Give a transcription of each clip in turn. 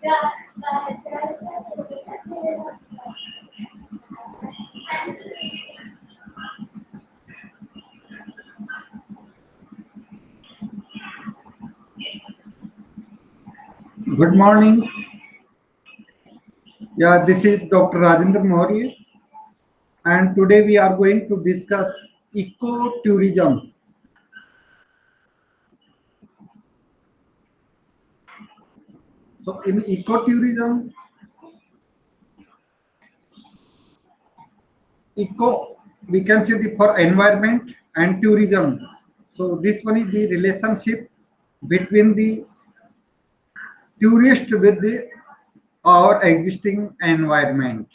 Good morning. Yeah, this is Dr. Rajendra Maurya, and today we are going to discuss ecotourism. So, in ecotourism, eco we can say the for environment and tourism. So, this one is the relationship between the tourist with the our existing environment.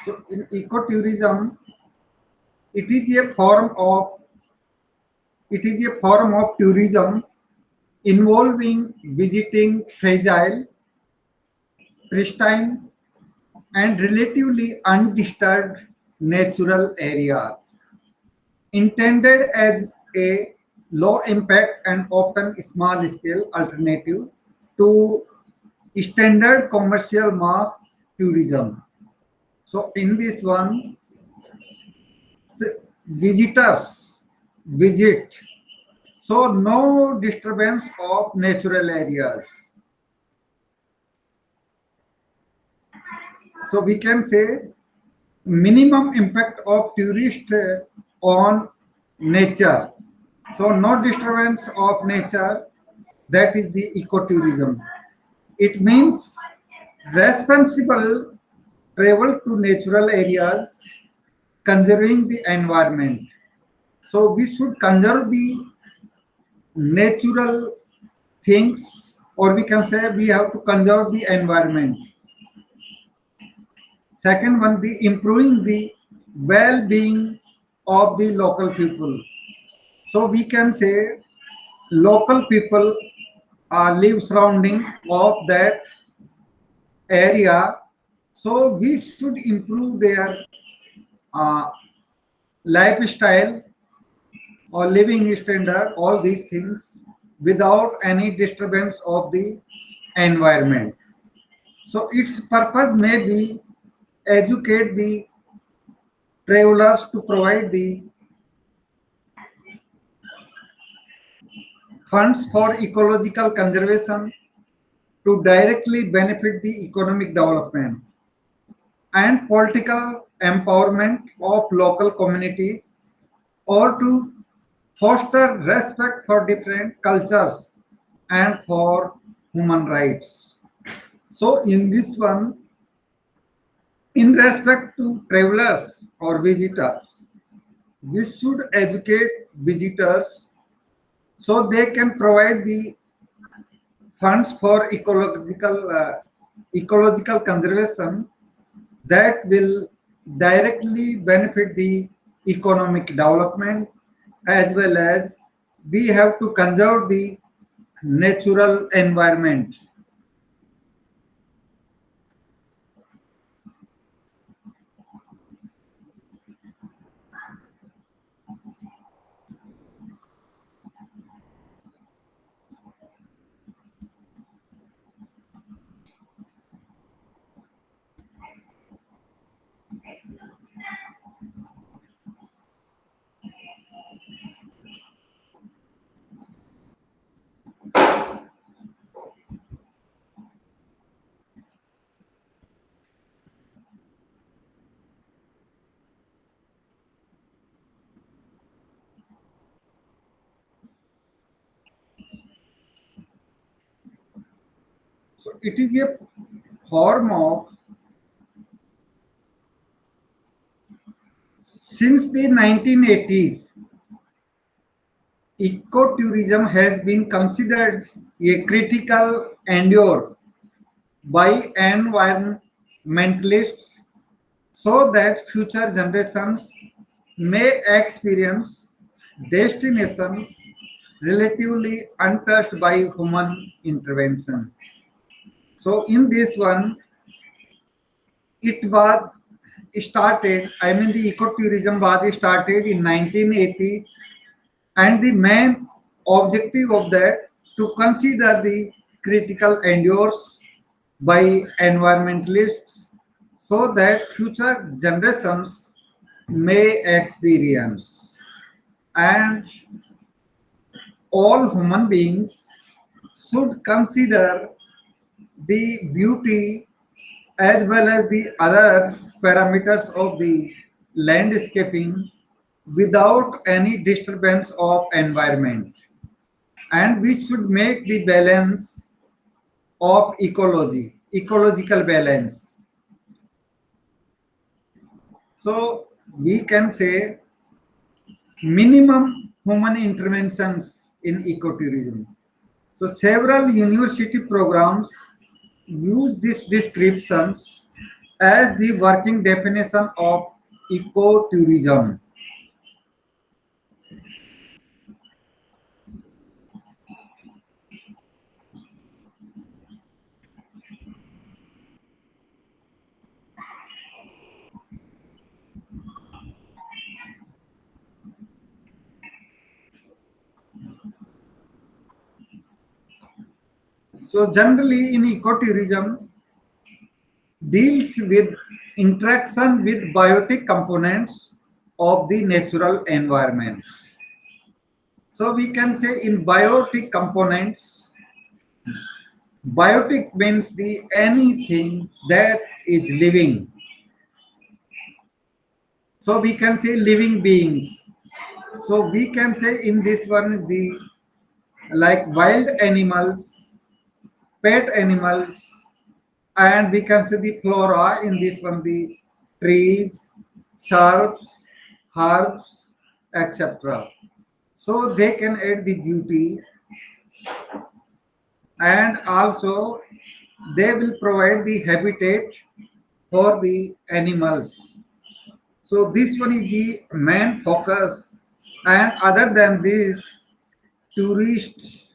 So, in ecotourism, it is a form of tourism involving visiting fragile, pristine, and relatively undisturbed natural areas, intended as a low impact and often small scale alternative to standard commercial mass tourism. So, in this one, visitors visit, so no disturbance of natural areas. So, we can say minimum impact of tourist on nature. So no disturbance of nature, that is the ecotourism. It means responsible travel to natural areas, conserving the environment. So we should conserve the natural things, or we can say we have to conserve the environment. Second one, the improving the well-being of the local people. So we can say local people live surrounding of that area. So we should improve their uh, lifestyle or living standard, all these things without any disturbance of the environment. So its purpose may be educate the travelers to provide the funds for ecological conservation to directly benefit the economic development and political empowerment of local communities, or to foster respect for different cultures and for human rights. So in this one, in respect to travelers or visitors, we should educate visitors so they can provide the funds for ecological conservation that will directly benefit the economic development, as well as we have to conserve the natural environment. So it is a form of, since the 1980s, ecotourism has been considered a critical endured by environmentalists so that future generations may experience destinations relatively untouched by human intervention. So in this one, it was started, I mean the ecotourism was started in 1980s, and the main objective of that to consider the critical endures by environmentalists so that future generations may experience, and all human beings should consider the beauty as well as the other parameters of the landscaping without any disturbance of environment, and we should make the balance of ecological balance. So we can say minimum human interventions in ecotourism. So several university programs use these descriptions as the working definition of ecotourism. So generally in ecotourism deals with interaction with biotic components of the natural environment. So we can say in biotic components, biotic means the anything that is living. So we can say living beings. So we can say in this one the like wild animals, pet animals, and we can see the flora in this one, the trees, shrubs, herbs, etc. So they can add the beauty, and also they will provide the habitat for the animals. So this one is the main focus, and other than this, tourists,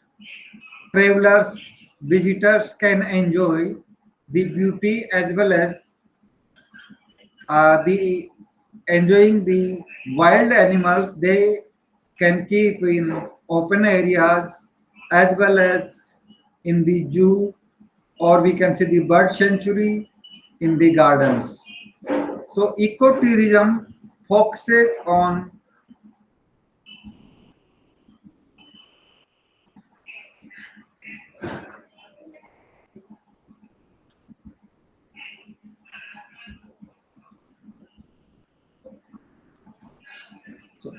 travelers, visitors can enjoy the beauty as well as the enjoying the wild animals. They can keep in open areas as well as in the zoo, or we can say the bird sanctuary in the gardens. So ecotourism focuses on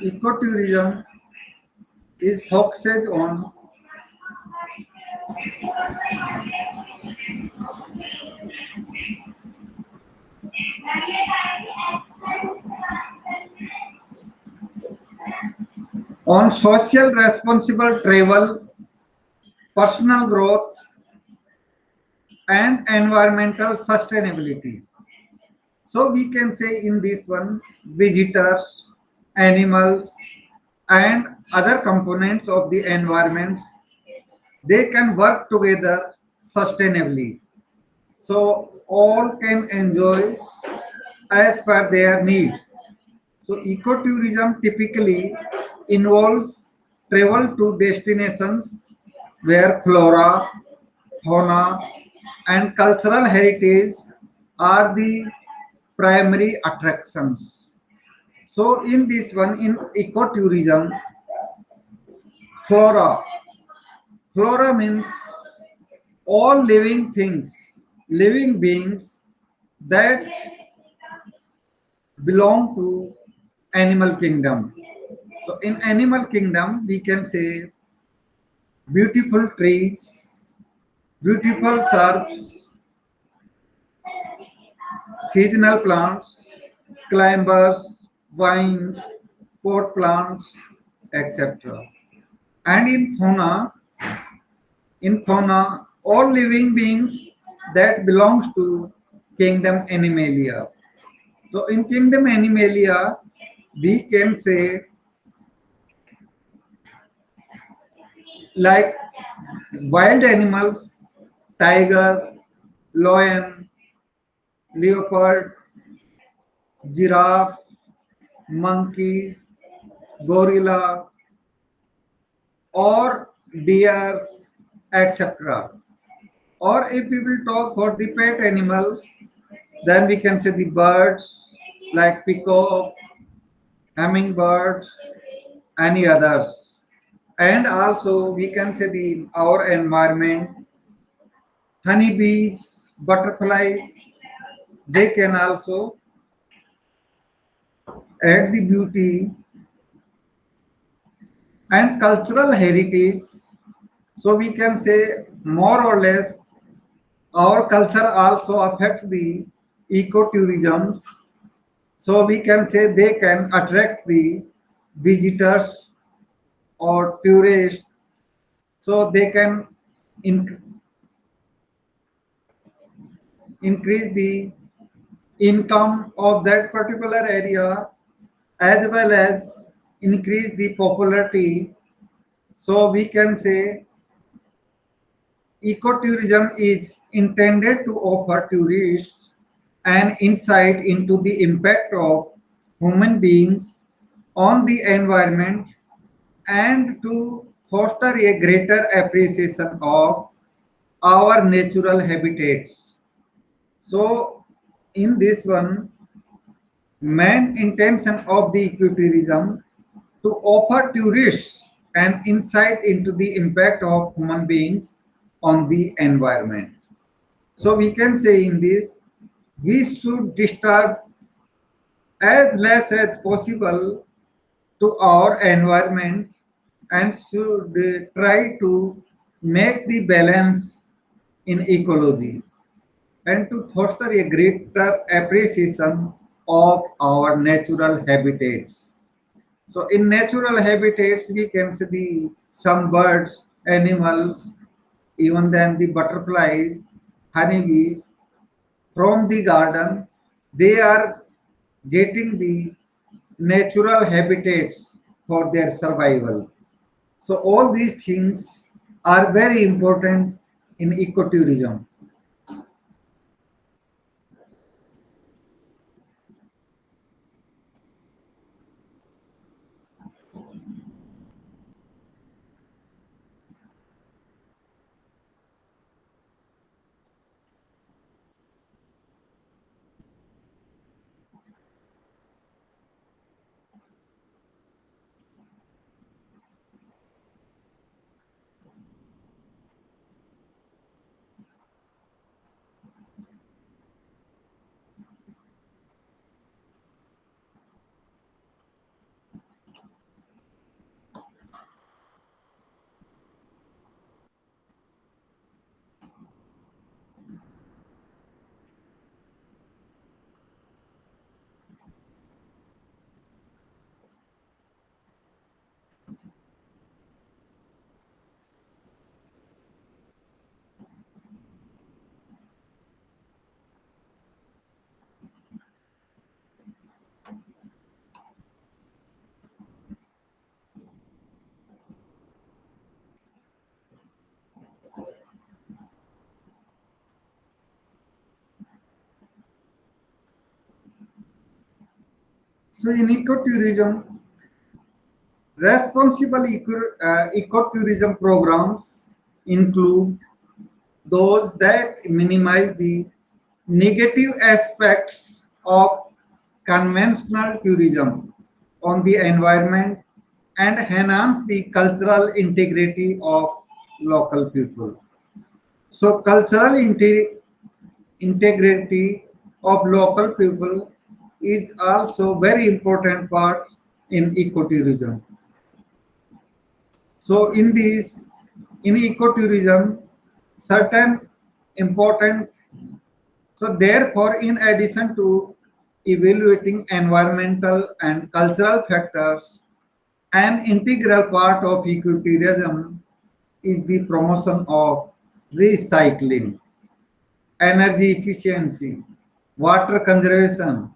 ecotourism is focuses on social responsible travel, personal growth, and environmental sustainability. So we can say in this one, visitors, animals, and other components of the environments, they can work together sustainably. So all can enjoy as per their need. So ecotourism typically involves travel to destinations where flora, fauna, and cultural heritage are the primary attractions. So in this one, in ecotourism, flora. Flora means all living things, living beings that belong to animal kingdom. So in animal kingdom, we can say beautiful trees, beautiful shrubs, seasonal plants, climbers, vines, pot plants, etc. And in fauna, all living beings that belongs to kingdom Animalia. So in kingdom Animalia, we can say like wild animals, tiger, lion, leopard, giraffe, monkeys, gorilla, or deers, etc. Or if we will talk for the pet animals, then we can say the birds like peacock, hummingbirds, any others. And also we can say the our environment, honeybees, butterflies, they can also add the beauty and cultural heritage. So we can say more or less our culture also affect the ecotourism. So we can say they can attract the visitors or tourists. So they can in, increase the income of that particular area as well as increase the popularity. So we can say ecotourism is intended to offer tourists an insight into the impact of human beings on the environment and to foster a greater appreciation of our natural habitats. So, in this one, main intention of the ecotourism to offer tourists an insight into the impact of human beings on the environment. So we can say in this, we should disturb as less as possible to our environment and should try to make the balance in ecology and to foster a greater appreciation of our natural habitats. So in natural habitats, we can see the some birds, animals, even then the butterflies, honeybees from the garden. They are getting the natural habitats for their survival. So all these things are very important in ecotourism. So in ecotourism, responsible ecotourism programs include those that minimize the negative aspects of conventional tourism on the environment and enhance the cultural integrity of local people. So, cultural integrity of local people is also very important part in ecotourism. So, in ecotourism, certain important. So therefore, in addition to evaluating environmental and cultural factors, an integral part of ecotourism is the promotion of recycling, energy efficiency, water conservation,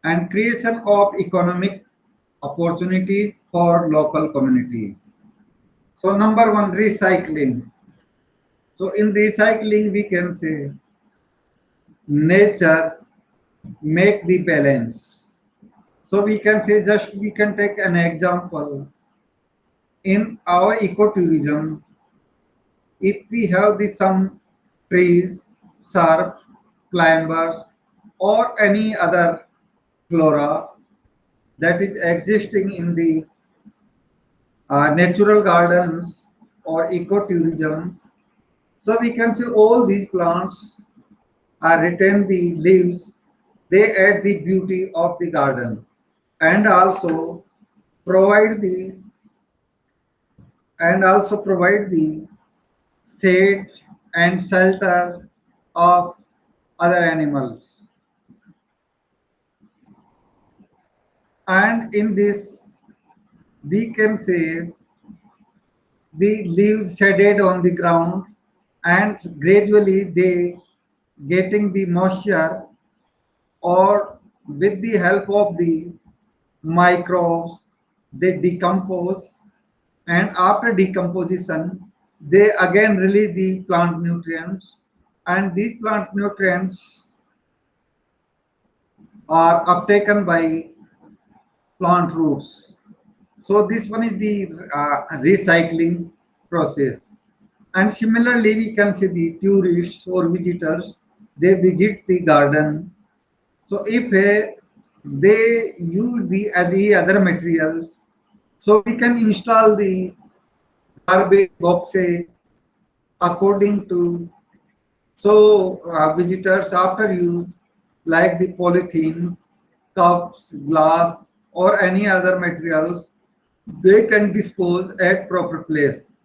and creation of economic opportunities for local communities. So number one, recycling. So in recycling, we can say nature make the balance. So we can say just we can take an example in our ecotourism. If we have the some trees, shrubs, climbers, or any other flora that is existing in the natural gardens or ecotourism, so we can say all these plants are retain the leaves, they add the beauty of the garden and also provide the provide the shade and shelter of other animals. And in this, we can say the leaves shaded on the ground and gradually they getting the moisture or with the help of the microbes they decompose, and after decomposition they again release the plant nutrients, and these plant nutrients are uptaken by plant roots. So this one is the recycling process. And similarly, we can see the tourists or visitors, they visit the garden. So if they use the other materials, so we can install the garbage boxes according to, so visitors after use like the polythenes, cups, glass, or any other materials, they can dispose at proper place,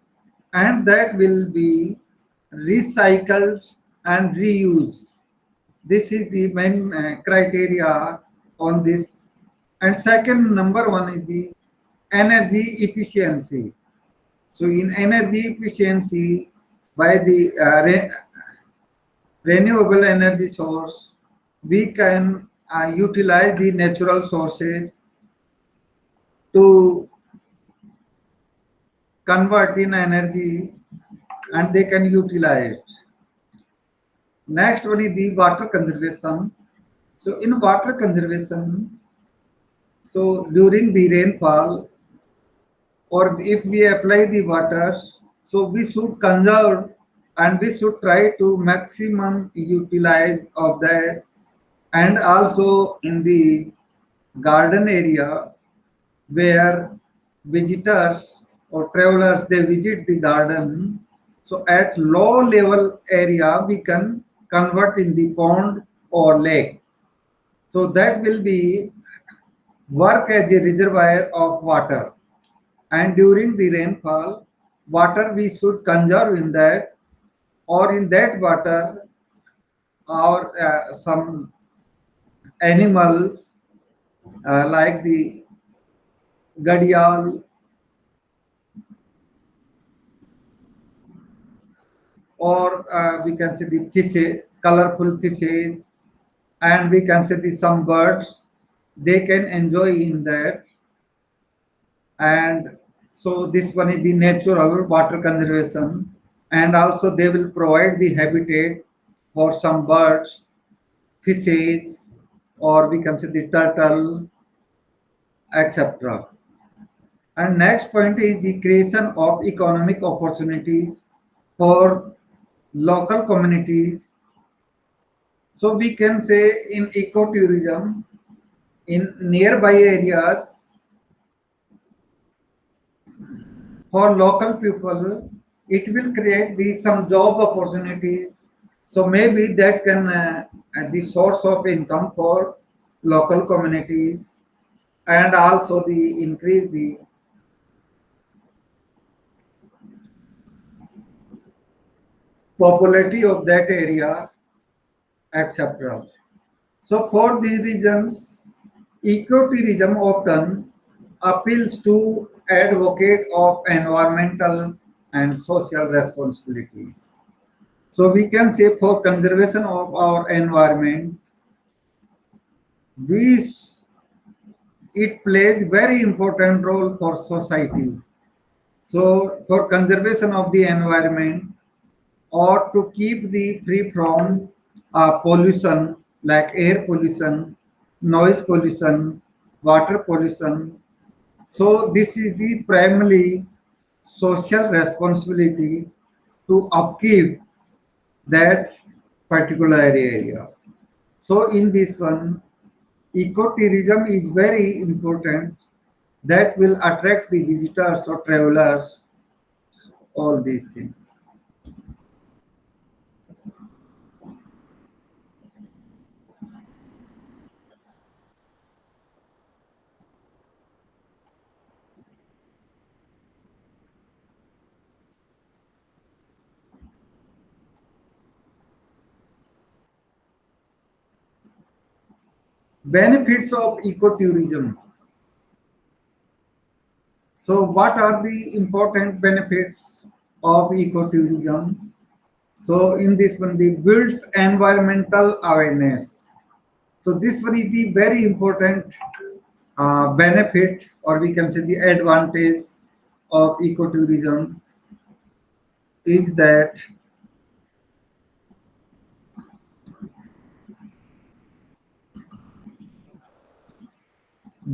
and that will be recycled and reused. This is the main criteria on this. And second, number one is the energy efficiency. So in energy efficiency, by the renewable energy source, we can utilize the natural sources to convert in energy and they can utilize. Next one is the water conservation. So in water conservation, so during the rainfall or if we apply the water, so we should conserve and we should try to maximum utilize of that. And also in the garden area where visitors or travelers they visit the garden, so at low level area we can convert in the pond or lake, so that will be work as a reservoir of water, and during the rainfall water we should conserve in that, or in that water or some animals like the gadial or we can say the fishes, colorful fishes, and we can say the some birds, they can enjoy in that. And so this one is the natural water conservation, and also they will provide the habitat for some birds, fishes, or we can say the turtle, etc. And next point is the creation of economic opportunities for local communities. So we can say in ecotourism, in nearby areas for local people, it will create some job opportunities. So maybe that can the source of income for local communities, and also the increase the popularity of that area, etc. So for these reasons, ecotourism often appeals to advocate of environmental and social responsibilities. So we can say for conservation of our environment, we it plays very important role for society. So for conservation of the environment or to keep the free from pollution like air pollution, noise pollution, water pollution. So this is the primarily social responsibility to upkeep that particular area. So in this one, ecotourism is very important that will attract the visitors or travelers, all these things. Benefits of ecotourism. So what are the important benefits of ecotourism? So in this one, the builds environmental awareness. So this one is the very important benefit, or we can say the advantage of ecotourism is that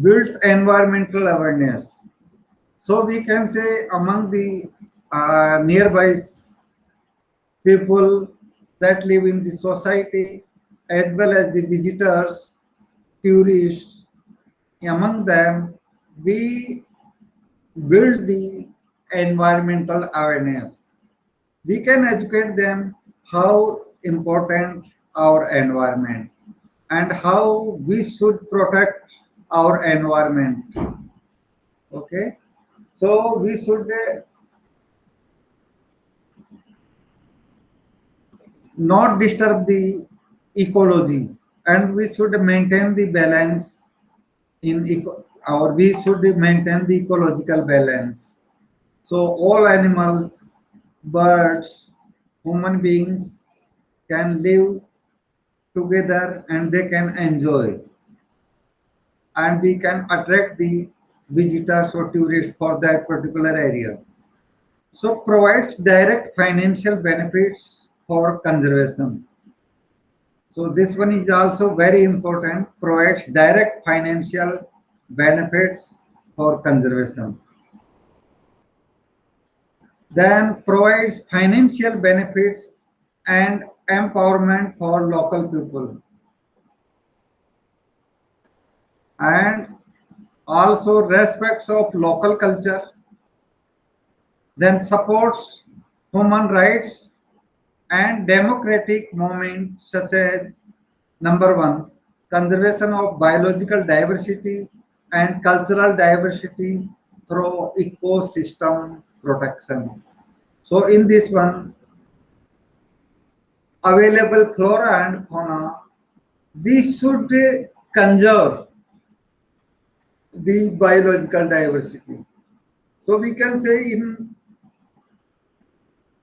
builds environmental awareness. So we can say among the nearby people that live in the society as well as the visitors, tourists, among them we build the environmental awareness. We can educate them how important our environment and how we should protect our environment. Okay, so we should not disturb the ecology and we should maintain the balance in or we should maintain the ecological balance. So all animals, birds, human beings can live together and they can enjoy, and we can attract the visitors or tourists for that particular area. So provides direct financial benefits for conservation. So this one is also very important, provides direct financial benefits for conservation. Then provides financial benefits and empowerment for local people, and also respects of local culture, then supports human rights and democratic movements such as number one, conservation of biological diversity and cultural diversity through ecosystem protection. So in this one, available flora and fauna, we should conserve the biological diversity. So we can say in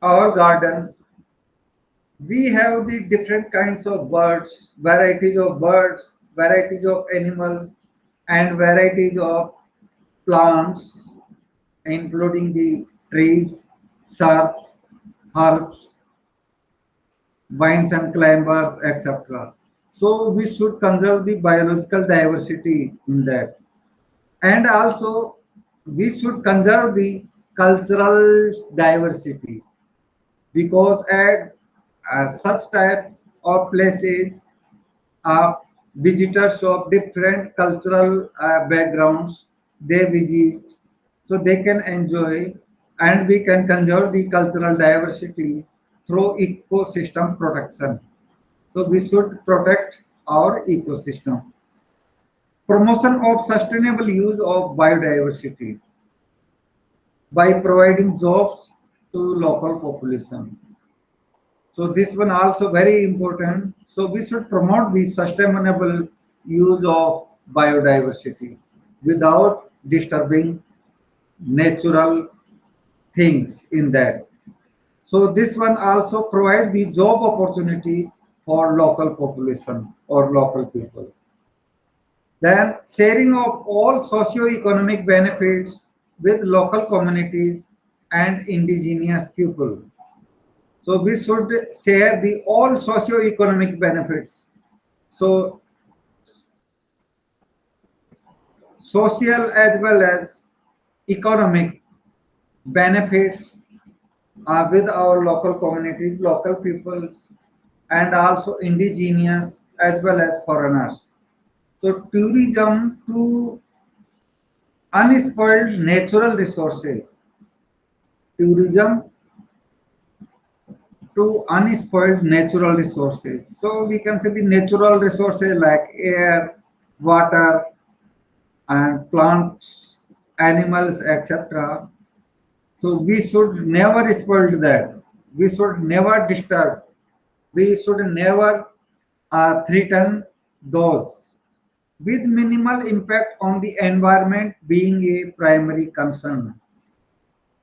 our garden, we have the different kinds of birds, varieties of animals, and varieties of plants, including the trees, shrubs, herbs, vines and climbers, etc. So we should conserve the biological diversity in that. And also we should conserve the cultural diversity because at such type of places uh, visitors of different cultural backgrounds they visit, so they can enjoy, and we can conserve the cultural diversity through ecosystem protection. So we should protect our ecosystem. Promotion of sustainable use of biodiversity by providing jobs to local population. So this one also very important. So we should promote the sustainable use of biodiversity without disturbing natural things in that. So this one also provide the job opportunities for local population or local people. Then sharing of all socio-economic benefits with local communities and indigenous people. So we should share the all socio-economic benefits. So social as well as economic benefits with our local communities, local peoples, and also indigenous as well as foreigners. So tourism to unspoiled natural resources. Tourism to unspoiled natural resources. So we can say the natural resources like air, water, and plants, animals, etc. So we should never spoil that. We should never disturb. We should never threaten those with minimal impact on the environment being a primary concern.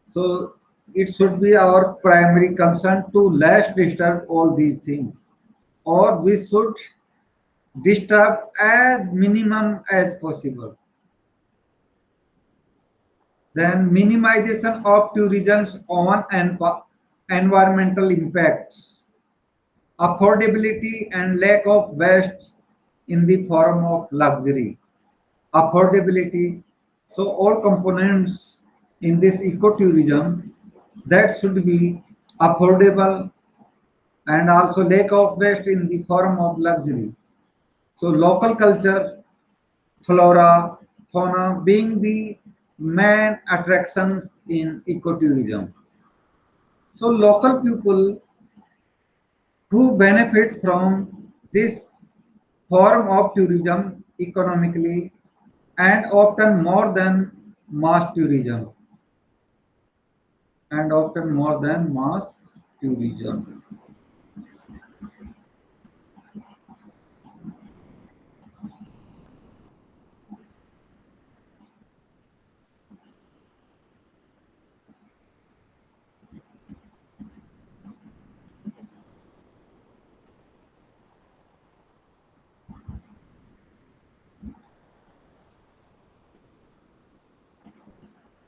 So it should be our primary concern to less disturb all these things, or we should disturb as minimum as possible. Then minimization of tourism's on and environmental impacts, affordability and lack of waste in the form of luxury. Affordability. So all components in this ecotourism that should be affordable and also lack of waste in the form of luxury. So local culture, flora, fauna being the main attractions in ecotourism. So local people who benefits from this form of tourism economically and often more than mass tourism and often more than mass tourism.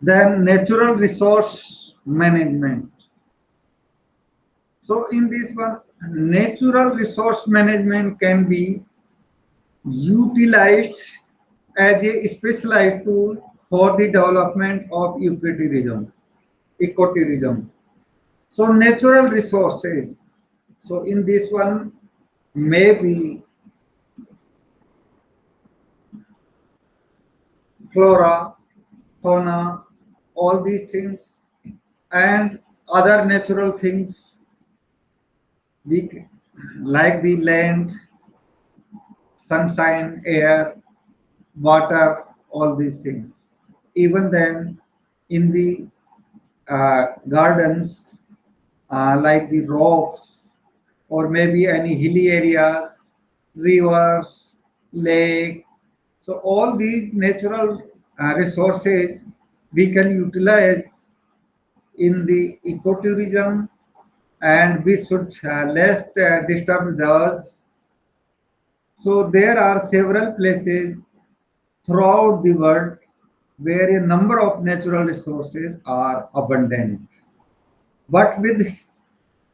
Then natural resource management. So in this one, natural resource management can be utilized as a specialized tool for the development of ecotourism. Ecotourism. So natural resources. So in this one, maybe flora, fauna, all these things, and other natural things we like the land, sunshine, air, water, all these things. Even then, in the gardens, like the rocks, or maybe any hilly areas, rivers, lake. So all these natural resources we can utilize in the ecotourism, and we should less disturb those. So there are several places throughout the world where a number of natural resources are abundant. But with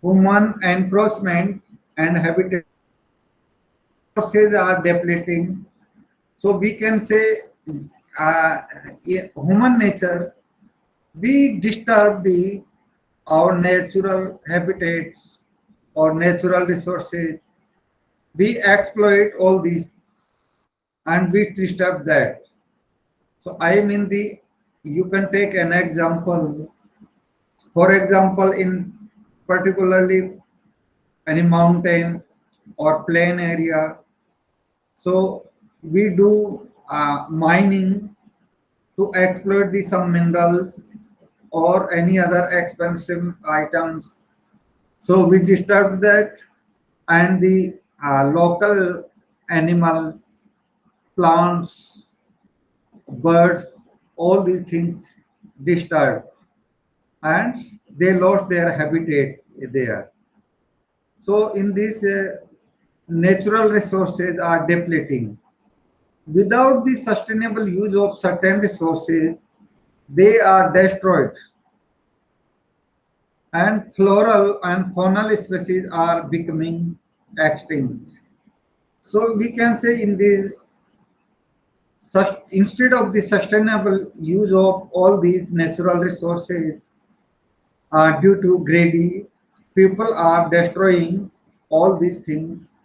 human encroachment and habitat resources are depleting. So we can say in human nature, we disturb the our natural habitats or natural resources. We exploit all these and we disturb that. So I mean the you can take an example. For example, in particularly any mountain or plain area, so we do mining to exploit the some minerals or any other expensive items. So we disturb that, and the local animals, plants, birds, all these things disturb. and they lost their habitat there. So in this natural resources are depleting. Without the sustainable use of certain resources, they are destroyed, and floral and faunal species are becoming extinct. So we can say in this, instead of the sustainable use of all these natural resources, due to greedy, people are destroying all these things.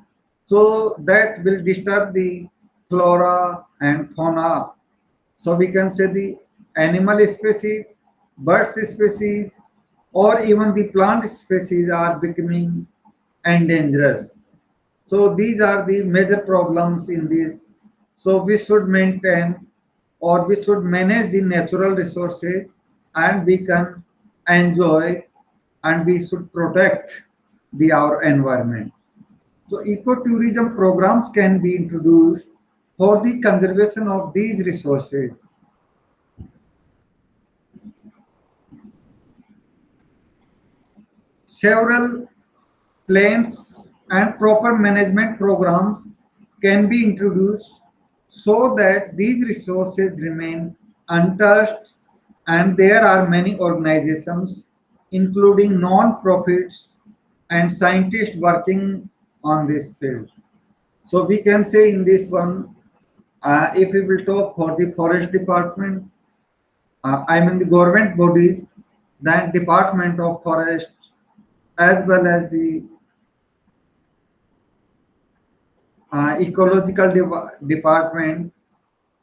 So that will disturb the flora and fauna. So we can say the animal species, bird species, or even the plant species are becoming endangered. So these are the major problems in this. So we should maintain or we should manage the natural resources, and we can enjoy and we should protect our environment. So ecotourism programs can be introduced for the conservation of these resources. Several plans and proper management programs can be introduced so that these resources remain untouched, and there are many organizations including non-profits and scientists working on this field. So we can say in this one, if we will talk for the forest department, I mean the government bodies, then Department of Forest, as well as the ecological department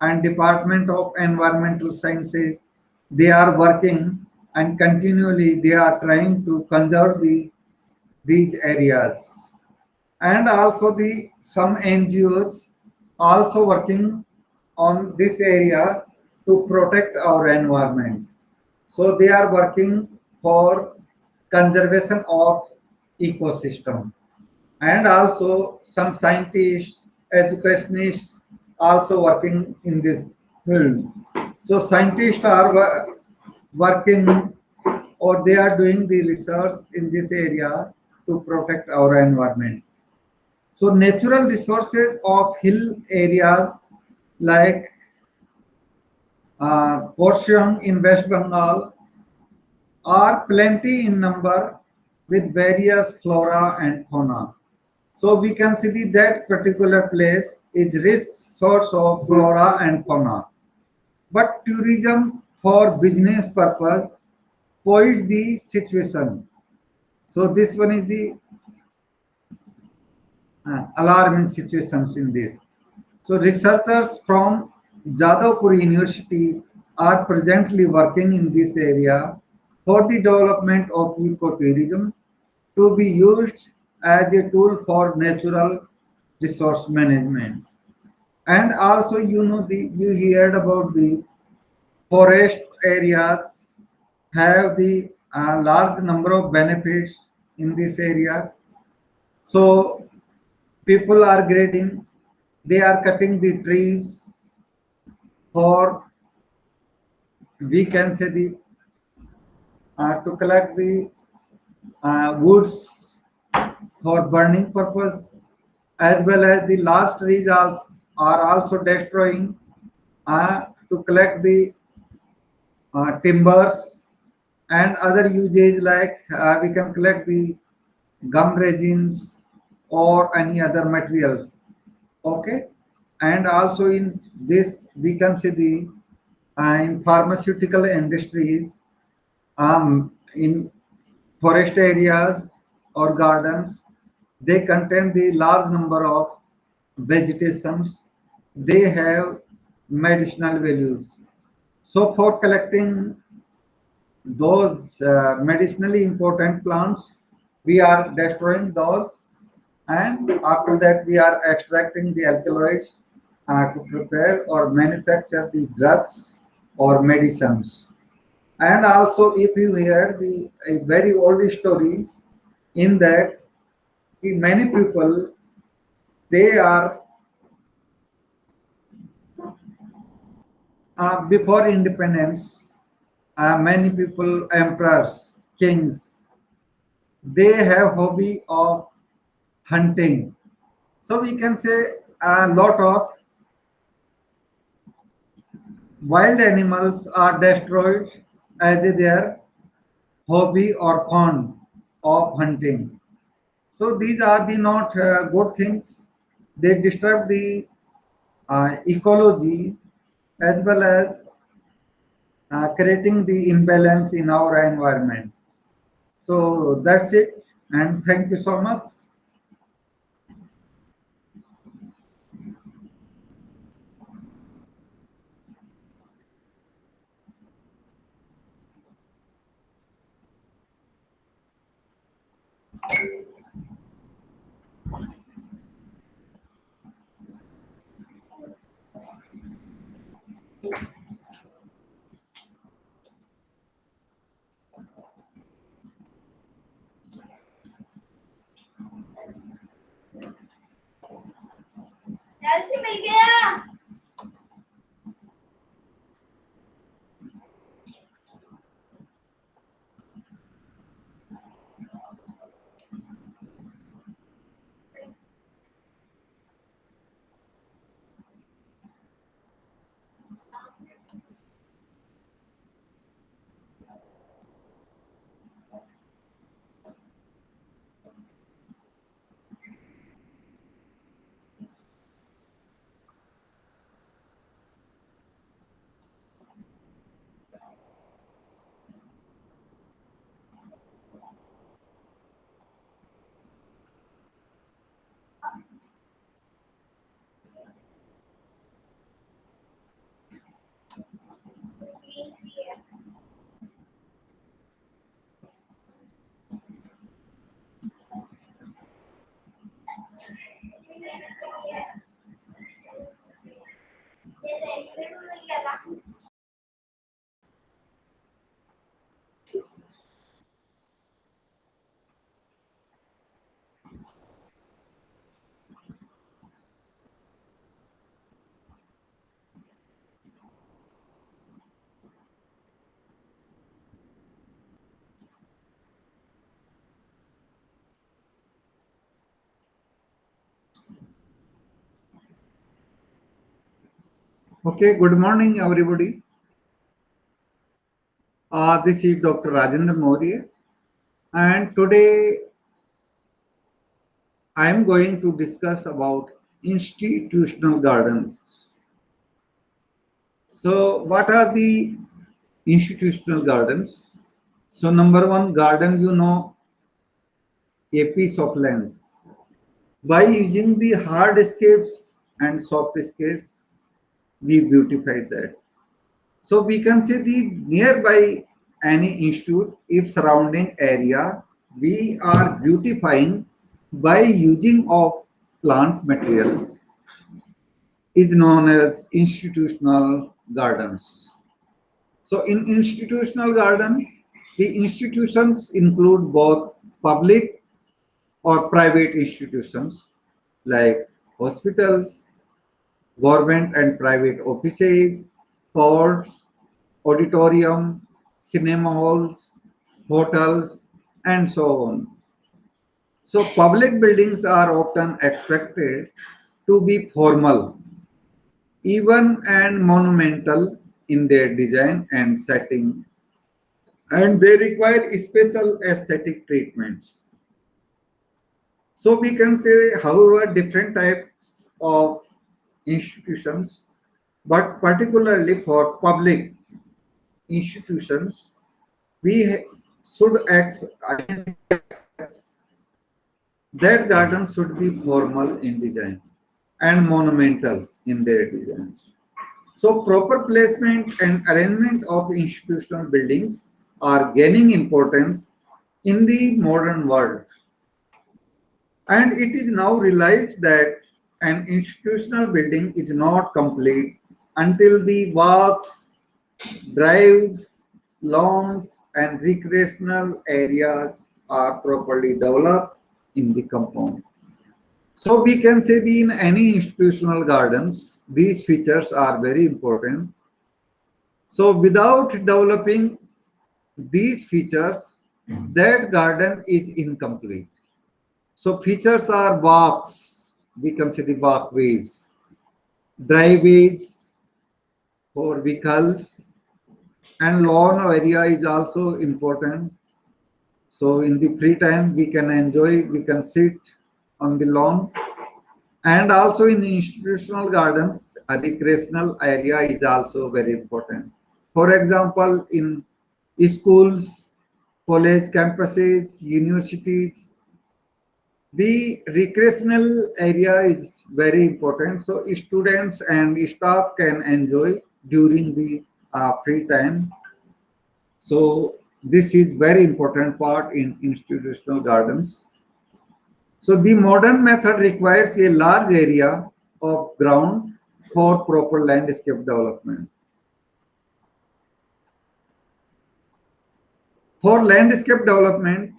and Department of Environmental Sciences, they are working and continually they are trying to conserve these areas. And also the some NGOs also working on this area to protect our environment. So they are working for conservation of ecosystem, and also some scientists, educationists also working in this field. So scientists are working or they are doing the research in this area to protect our environment. So natural resources of hill areas like Korsiang in West Bengal are plenty in number with various flora and fauna. So we can see that particular place is rich source of flora and fauna. But tourism for business purpose spoiled the situation. So this one is the alarming situations in this. So researchers from Jadavpur University are presently working in this area for the development of ecotourism to be used as a tool for natural resource management. And also, you heard about the forest areas have the large number of benefits in this area. So people are grading, they are cutting the trees for, we can say the to collect the woods for burning purpose, as well as the large trees are also destroying to collect the timbers and other uses, like we can collect the gum resins or any other materials. Okay, and also in this we can see the in pharmaceutical industries, in forest areas or gardens, they contain the large number of vegetations. They have medicinal values. So for collecting those medicinally important plants, we are destroying those, and after that we are extracting the alkaloids to prepare or manufacture the drugs or medicines. And also, if you hear the very old stories, in that many people, they are before independence, many people, emperors, kings, they have hobby of hunting. So we can say a lot of wild animals are destroyed as their hobby or fond of hunting. So these are the not good things. They disturb the ecology as well as creating the imbalance in our environment. So that's it, and thank you so much. कैल्सी मिल गया। Okay, good morning, everybody. This is Dr. Rajendra Maurya, and today I am going to discuss about institutional gardens. So, what are the institutional gardens? So, number one, garden, a piece of land. By using the hardscapes and softscapes, we beautify that. So we can say the nearby any institute, if surrounding area, we are beautifying by using of plant materials is known as institutional gardens. So in institutional garden, the institutions include both public or private institutions like hospitals, government and private offices, courts, auditorium, cinema halls, hotels, and so on. So public buildings are often expected to be formal, even and monumental in their design and setting, and they require special aesthetic treatments. So we can say, however, different types of institutions, but particularly for public institutions, we should that garden should be formal in design and monumental in their designs. So proper placement and arrangement of institutional buildings are gaining importance in the modern world. And it is now realized that an institutional building is not complete until the walks, drives, lawns, and recreational areas are properly developed in the compound. So we can say that in any institutional gardens, these features are very important. So without developing these features, that garden is incomplete. So features are walks, we can say the walkways, driveways for vehicles, and lawn area is also important. So in the free time we can enjoy, we can sit on the lawn. And also in institutional gardens, a recreational area is also very important. For example, in schools, college campuses, universities, the recreational area is very important. So students and staff can enjoy during the free time. So this is very important part in institutional gardens. So the modern method requires a large area of ground for proper landscape development. For landscape development,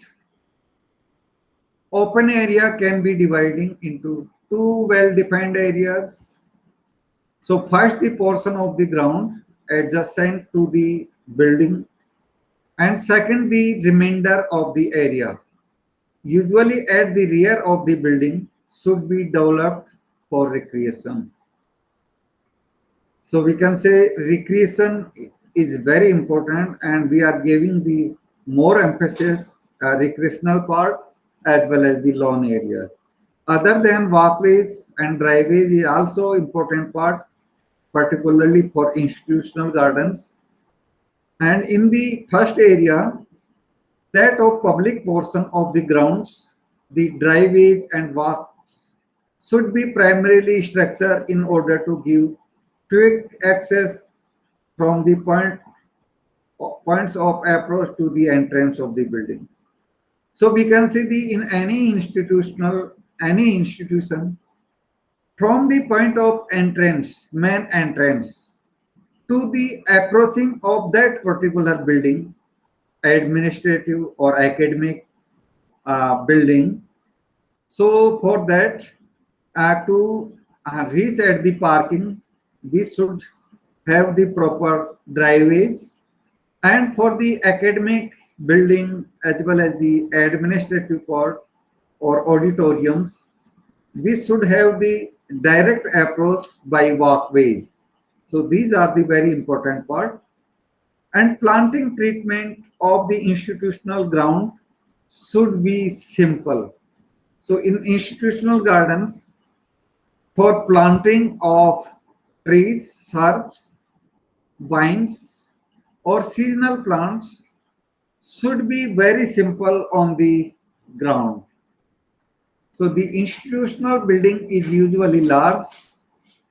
open area can be dividing into two well-defined areas. So first the portion of the ground adjacent to the building, and second the remainder of the area, usually at the rear of the building, should be developed for recreation. So we can say recreation is very important, and we are giving the more emphasis recreational part as well as the lawn area. Other than walkways and driveways is also important part, particularly for institutional gardens. And in the first area, that of public portion of the grounds, the driveways and walks should be primarily structured in order to give quick access from the points of approach to the entrance of the building. So we can see the in any institution, from the point of entrance, main entrance, to the approaching of that particular building, administrative or academic building. So for that, to reach at the parking, we should have the proper driveways, and for the academic building as well as the administrative part or auditoriums, we should have the direct approach by walkways. So these are the very important part. And planting treatment of the institutional ground should be simple. So in institutional gardens, for planting of trees, shrubs, vines, or seasonal plants should be very simple on the ground. So the institutional building is usually large,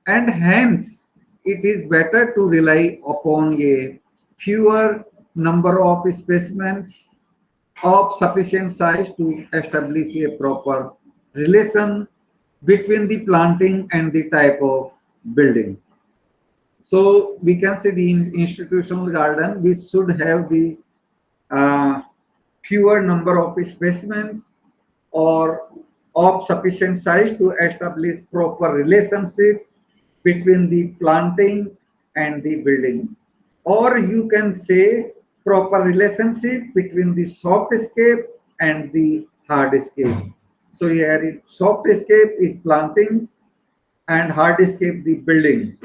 and hence it is better to rely upon a fewer number of specimens of sufficient size to establish a proper relation between the planting and the type of building. So we can say the institutional garden, we should have the uh, fewer number of specimens or of sufficient size to establish proper relationship between the planting and the building. Or you can say proper relationship between the soft scape and the hard scape. So here soft scape is plantings and hard scape the building.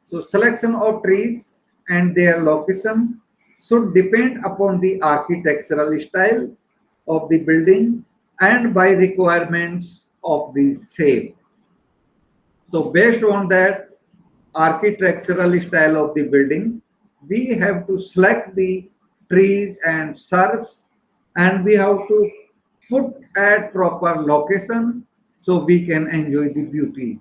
So selection of trees and their location should depend upon the architectural style of the building and by requirements of the same. So based on that architectural style of the building, we have to select the trees and shrubs, and we have to put at proper location so we can enjoy the beauty.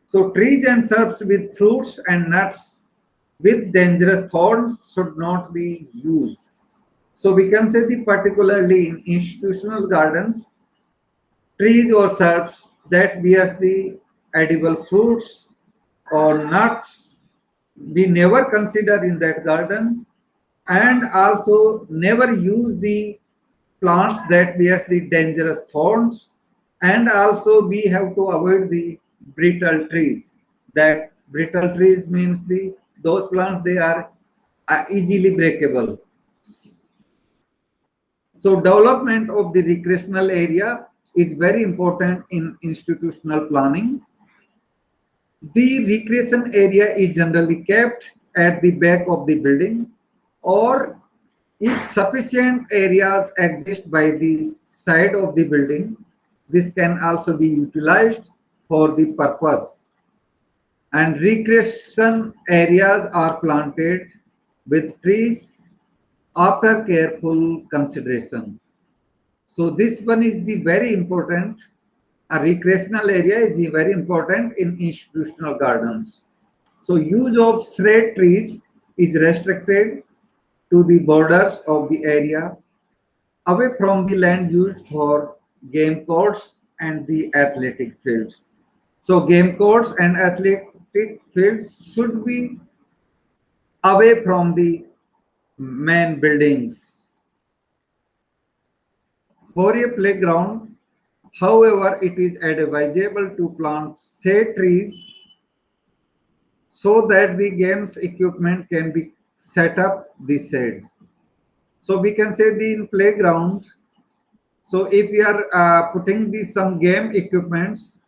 So trees and shrubs with fruits and nuts with dangerous thorns should not be used. So we can say the particularly in institutional gardens, trees or shrubs that bears the edible fruits or nuts, we never consider in that garden, and also never use the plants that bears the dangerous thorns, and also we have to avoid the brittle trees. That brittle trees means the those plants they are easily breakable. So development of the recreational area is very important in institutional planning. The recreation area is generally kept at the back of the building, or if sufficient areas exist by the side of the building, this can also be utilized for the purpose. And recreation areas are planted with trees after careful consideration. So this one is the very important. A recreational area is very important in institutional gardens. So use of shade trees is restricted to the borders of the area, away from the land used for game courts and the athletic fields. So game courts and athletic fields should be away from the main buildings. For a playground, however, it is advisable to plant shade trees so that the games equipment can be set up the shade. So we can say the in playground. So if we are putting the some game equipments,